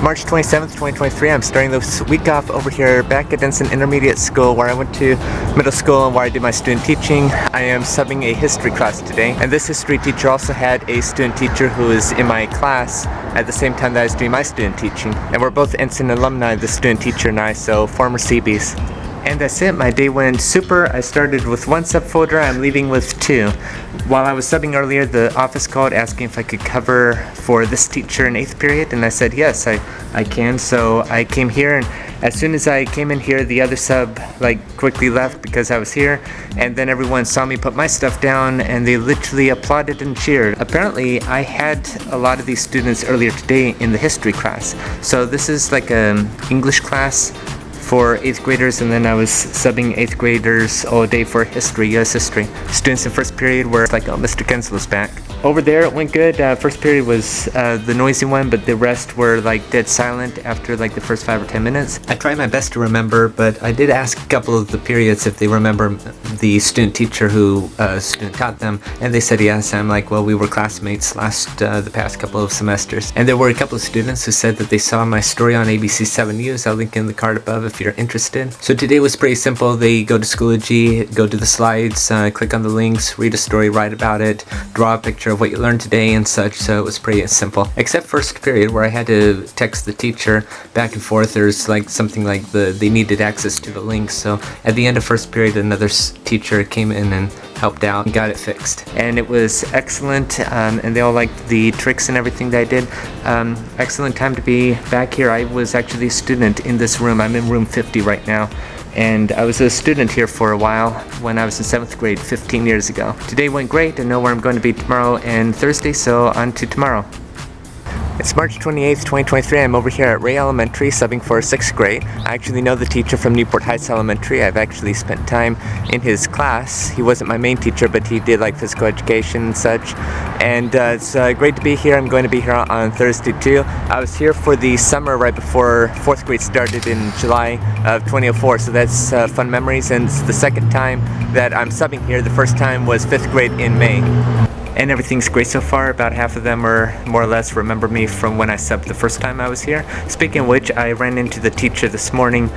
March 27th, 2023. I'm starting this week off over here back at Ensign Intermediate School, where I went to middle school and where I did my student teaching. I am subbing a history class today, and this history teacher also had a student teacher who was in my class at the same time that I was doing my student teaching. And we're both Ensign alumni, the student teacher and I, so former CBs. And that's it, my day went super. I started with one subfolder, I'm leaving with two. While I was subbing earlier, the office called asking if I could cover for this teacher in 8th period, and I said yes, I can. So I came here, and as soon as I came in here, the other sub quickly left because I was here, and then everyone saw me put my stuff down, and they literally applauded and cheered. Apparently, I had a lot of these students earlier today in the history class. So this is like an English class for 8th graders, and then I was subbing 8th graders all day for history, US history. Students in first period were like, oh, Mr. Kenslow's back. Over there it went good. First period was the noisy one, but the rest were dead silent after the first 5 or 10 minutes. I tried my best to remember, but I did ask a couple of the periods if they remember the student teacher who student taught them, and they said yes. I'm like, well, we were classmates the past couple of semesters. And there were a couple of students who said that they saw my story on ABC7 News. I'll link in the card above if you're interested. So today was pretty simple. They go to Schoology, go to the slides, click on the links, read a story, write about it, draw a picture of what you learned today and such. So it was pretty simple, except first period where I had to text the teacher back and forth. There's something they needed access to the links. So at the end of first period, another teacher came in and helped out and got it fixed, and it was excellent, and they all liked the tricks and everything that I did. Excellent time to be back here. I was actually a student in this room. I'm in room 50 right now, and I was a student here for a while when I was in 7th grade 15 years ago. Today went great. I know where I'm going to be tomorrow and Thursday, so on to tomorrow. It's March 28th, 2023. I'm over here at Rea Elementary subbing for 6th grade. I actually know the teacher from Newport Heights Elementary. I've actually spent time in his class. He wasn't my main teacher, but he did physical education and such. And it's great to be here. I'm going to be here on Thursday too. I was here for the summer right before 4th grade started in July of 2004, so that's fun memories. And it's the second time that I'm subbing here. The first time was 5th grade in May. And everything's great so far. About half of them are more or less remember me from when I subbed the first time I was here. Speaking of which, I ran into the teacher this morning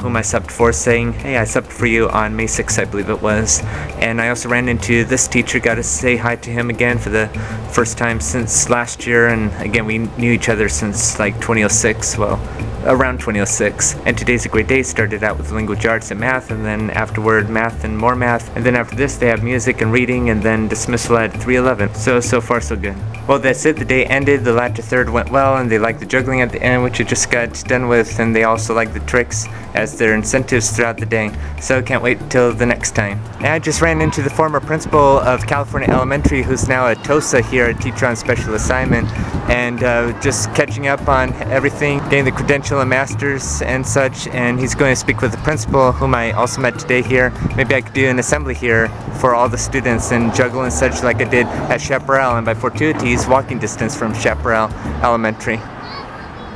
whom I subbed for, saying, hey, I subbed for you on May 6th, I believe it was. And I also ran into this teacher, got to say hi to him again for the first time since last year. And again, we knew each other since 2006, well, around 2006. And today's a great day. Started out with language arts and math, and then afterward math and more math. And then after this they have music and reading, and then dismissal at 3:11. So far so good. Well, that's it. The day ended. The latter third went well, and they liked the juggling at the end, which I just got done with, and they also liked the tricks as their incentives throughout the day. So can't wait till the next time. And I just ran into the former principal of California Elementary, who's now at TOSA here, a teacher on special assignment, and just catching up on everything, getting the credential and masters and such. And he's going to speak with the principal, whom I also met today here. Maybe I could do an assembly here for all the students and juggle and such like I did at Chaparral, and by fortuities, walking distance from Chaparral Elementary.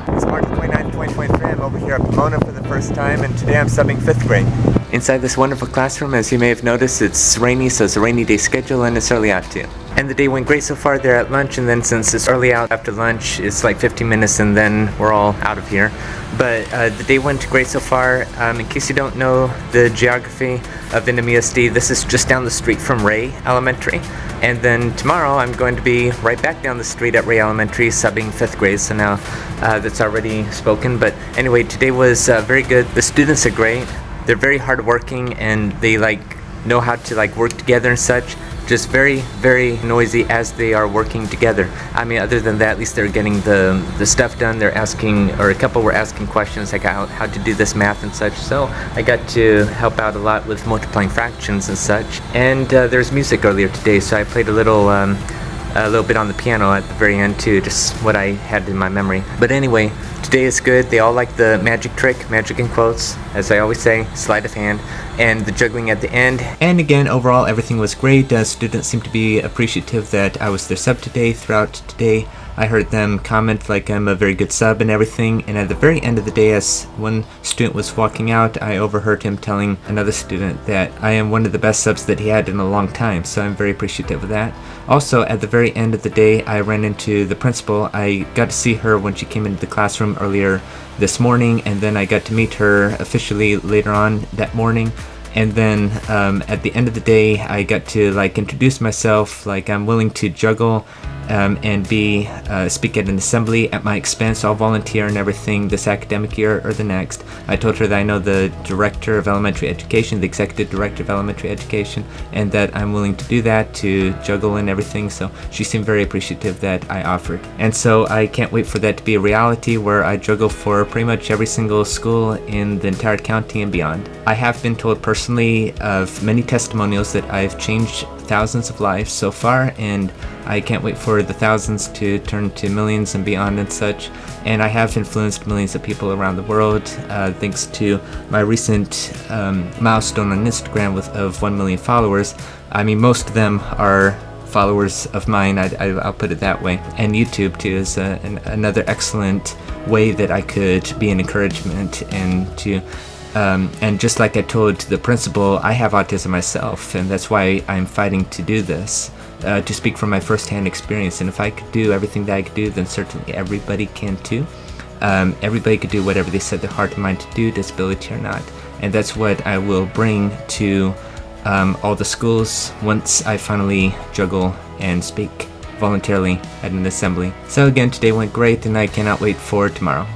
It's March 29th, 2023. I'm over here at Pomona for the first time, and today I'm subbing 5th grade. Inside this wonderful classroom, as you may have noticed, it's rainy, so it's a rainy day schedule, and it's early out too. And the day went great so far. They're at lunch, and then since it's early out after lunch, it's 15 minutes and then we're all out of here. But the day went great so far. In case you don't know the geography of NMUSD, this is just down the street from Rea Elementary. And then tomorrow I'm going to be right back down the street at Rea Elementary subbing 5th grade, so now that's already spoken. But anyway, today was very good. The students are great. They're very hardworking, and they know how to work together and such. Just very, very noisy as they are working together. I mean, other than that, at least they're getting the stuff done. They're asking, or a couple were asking questions like how to do this math and such. So I got to help out a lot with multiplying fractions and such. And there's music earlier today, so I played a little bit on the piano at the very end too, just what I had in my memory. But anyway, today is good. They all like the magic trick, magic in quotes, as I always say, sleight of hand, and the juggling at the end. And again, overall, everything was great. Students seemed to be appreciative that I was their sub today, throughout today. I heard them comment like I'm a very good sub and everything, and at the very end of the day, as one student was walking out, I overheard him telling another student that I am one of the best subs that he had in a long time, so I'm very appreciative of that. Also, at the very end of the day, I ran into the principal. I got to see her when she came into the classroom earlier this morning, and then I got to meet her officially later on that morning. And then at the end of the day, I got to like introduce myself, like I'm willing to juggle and speak at an assembly at my expense. I'll volunteer and everything this academic year or the next. I told her that I know the director of elementary education, the executive director of elementary education, and that I'm willing to do that, to juggle and everything. So she seemed very appreciative that I offered. And so I can't wait for that to be a reality where I juggle for pretty much every single school in the entire county and beyond. I have been told personally of many testimonials that I've changed thousands of lives so far, and I can't wait for the thousands to turn to millions and beyond and such. And I have influenced millions of people around the world thanks to my recent milestone on Instagram of 1 million followers. I mean, most of them are followers of mine, I'll put it that way. And YouTube too is another excellent way that I could be an encouragement and just like I told the principal, I have autism myself, and that's why I'm fighting to do this, to speak from my first-hand experience. And if I could do everything that I could do, then certainly everybody can too. Everybody could do whatever they set their heart and mind to do, disability or not. And that's what I will bring to all the schools once I finally juggle and speak voluntarily at an assembly. So again, today went great, and I cannot wait for tomorrow.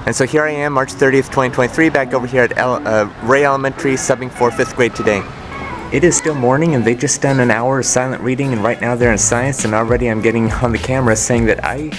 And so here I am, March 30th, 2023, back over here at Rea Elementary, subbing for 5th grade today. It is still morning, and they just done an hour of silent reading, and right now they're in science, and already I'm getting on the camera saying that I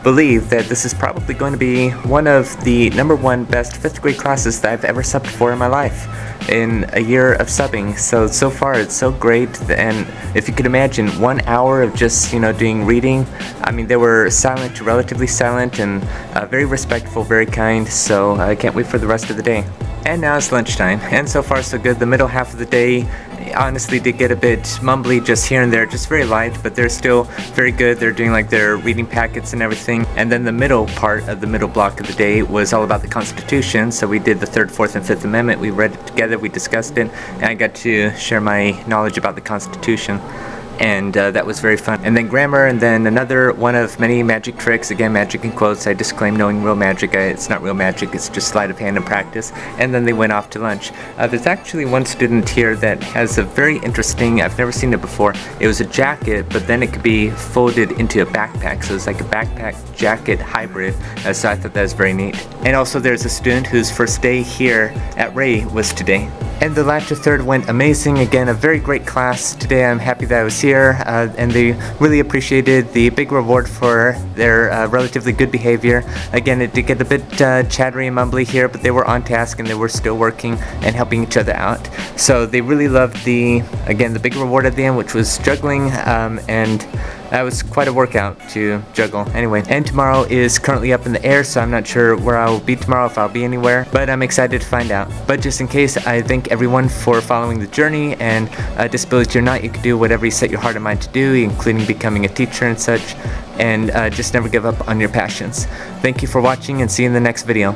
believe that this is probably going to be one of the #1 best 5th grade classes that I've ever subbed for in my life in a year of subbing. So far it's so great, and if you could imagine 1 hour of just doing reading. I mean, they were silent, relatively silent, and very respectful, very kind, so I can't wait for the rest of the day. And now it's lunchtime, and so far so good. The middle half of the day honestly did get a bit mumbly just here and there, just very light, but they're still very good. They're doing like their reading packets and everything. And then the middle part of the middle block of the day was all about the Constitution. So we did the 3rd, 4th, and 5th Amendment. We read it together, we discussed it, and I got to share my knowledge about the Constitution. And that was very fun. And then grammar, and then another one of many magic tricks. Again, magic in quotes. I disclaim knowing real magic. It's not real magic, it's just sleight of hand and practice. And then they went off to lunch. There's actually one student here that has a very interesting, I've never seen it before. It was a jacket, but then it could be folded into a backpack. So it's like a backpack jacket hybrid. So I thought that was very neat. And also there's a student whose first day here at Rea was today. And the lecture 3rd went amazing. Again, a very great class today. I'm happy that I was here, and they really appreciated the big reward for their relatively good behavior. Again, it did get a bit chattery and mumbly here, but they were on task and they were still working and helping each other out. So they really loved the big reward at the end, which was juggling, and that was quite a workout to juggle. Anyway, and tomorrow is currently up in the air, so I'm not sure where I will be tomorrow, if I'll be anywhere, but I'm excited to find out. But just in case, I thank everyone for following the journey, and disability or not, you can do whatever you set your heart and mind to do, including becoming a teacher and such, and just never give up on your passions. Thank you for watching, and see you in the next video.